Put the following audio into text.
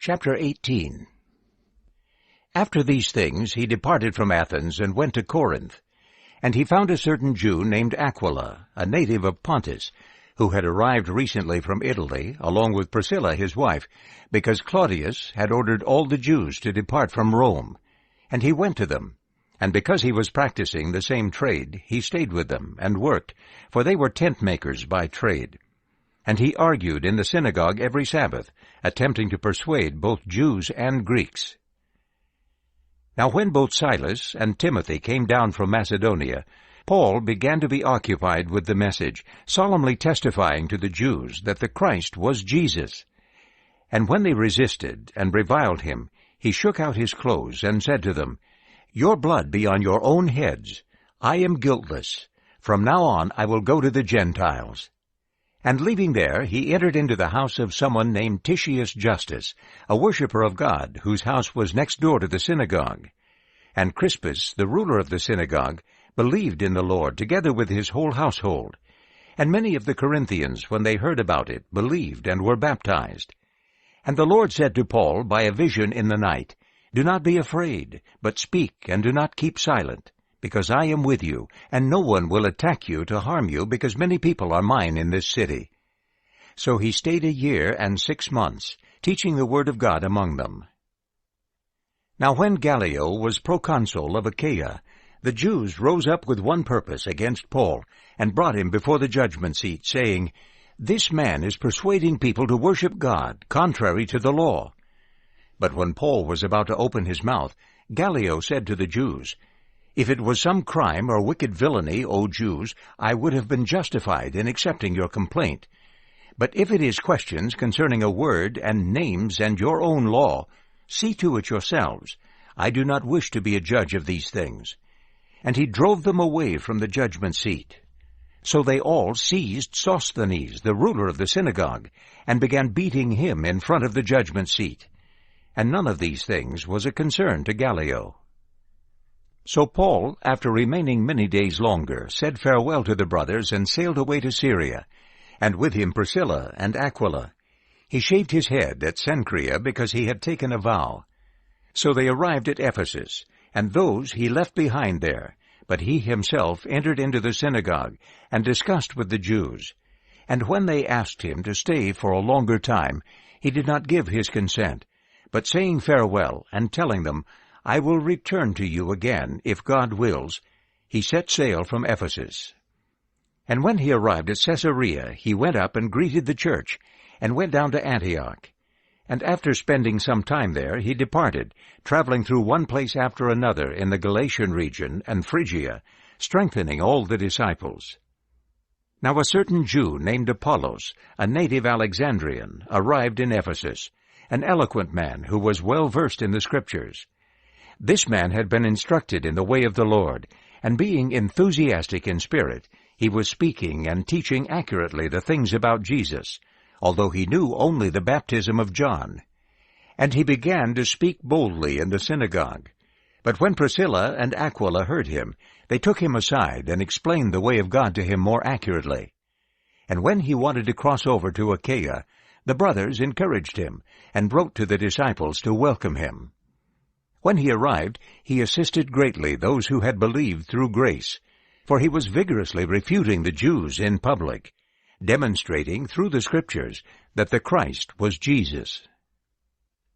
Chapter 18. After these things he departed from Athens and went to Corinth. And he found a certain Jew named Aquila, a native of Pontus, who had arrived recently from Italy, along with Priscilla his wife, because Claudius had ordered all the Jews to depart from Rome. And he went to them. And because he was practicing the same trade, he stayed with them and worked, for they were tent-makers by trade. And he argued in the synagogue every Sabbath, attempting to persuade both Jews and Greeks. Now when both Silas and Timothy came down from Macedonia, Paul began to be occupied with the message, solemnly testifying to the Jews that the Christ was Jesus. And when they resisted and reviled him, he shook out his clothes and said to them, "Your blood be on your own heads. I am guiltless. From now on I will go to the Gentiles." And leaving there, he entered into the house of someone named Titius Justus, a worshipper of God, whose house was next door to the synagogue. And Crispus, the ruler of the synagogue, believed in the Lord, together with his whole household. And many of the Corinthians, when they heard about it, believed and were baptized. And the Lord said to Paul by a vision in the night, "Do not be afraid, but speak, and do not keep silent. Because I am with you, and no one will attack you to harm you, because many people are mine in this city." So he stayed 1 year and 6 months, teaching the word of God among them. Now when Galio was proconsul of Achaia, the Jews rose up with one purpose against Paul, and brought him before the judgment seat, saying, "This man is persuading people to worship God, contrary to the law." But when Paul was about to open his mouth, Galio said to the Jews, "If it was some crime or wicked villainy, O Jews, I would have been justified in accepting your complaint. But if it is questions concerning a word and names and your own law, see to it yourselves. I do not wish to be a judge of these things." And he drove them away from the judgment seat. So they all seized Sosthenes, the ruler of the synagogue, and began beating him in front of the judgment seat. And none of these things was a concern to Galio. So Paul, after remaining many days longer, said farewell to the brothers and sailed away to Syria, and with him Priscilla and Aquila. He shaved his head at Cenchrea because he had taken a vow. So they arrived at Ephesus, and those he left behind there, but he himself entered into the synagogue and discussed with the Jews. And when they asked him to stay for a longer time, he did not give his consent, but saying farewell and telling them, "I will return to you again, if God wills," he set sail from Ephesus. And when he arrived at Caesarea, he went up and greeted the church, and went down to Antioch. And after spending some time there, he departed, traveling through one place after another in the Galatian region and Phrygia, strengthening all the disciples. Now a certain Jew named Apollos, a native Alexandrian, arrived in Ephesus, an eloquent man who was well versed in the Scriptures. This man had been instructed in the way of the Lord, and being enthusiastic in spirit, he was speaking and teaching accurately the things about Jesus, although he knew only the baptism of John. And he began to speak boldly in the synagogue. But when Priscilla and Aquila heard him, they took him aside and explained the way of God to him more accurately. And when he wanted to cross over to Achaia, the brothers encouraged him, and wrote to the disciples to welcome him. When he arrived, he assisted greatly those who had believed through grace, for he was vigorously refuting the Jews in public, demonstrating through the Scriptures that the Christ was Jesus.